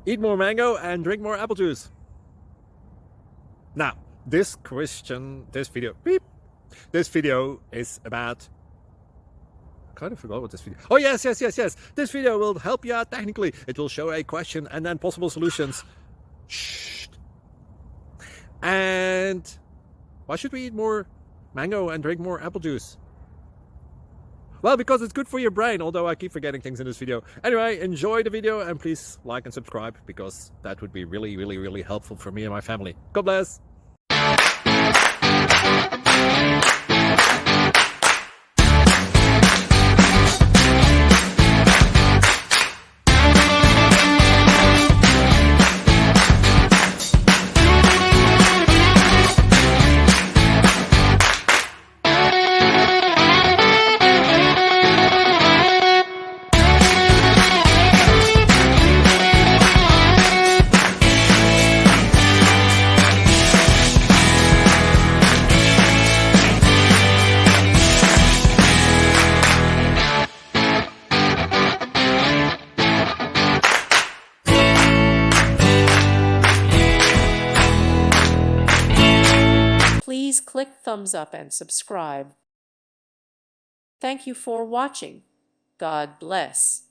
Eat more mango and drink more apple juice. Now, this video is about, I kind of forgot what this video. Oh, yes. This video will help you out technically. It will show a question and then possible solutions. Shh. And why should we eat more mango and drink more apple juice? Well, because it's good for your brain, although I keep forgetting things in this video. Anyway, enjoy the video and please like and subscribe, because that would be really helpful for me and my family. God bless! Please click thumbs up and subscribe. Thank you for watching. God bless.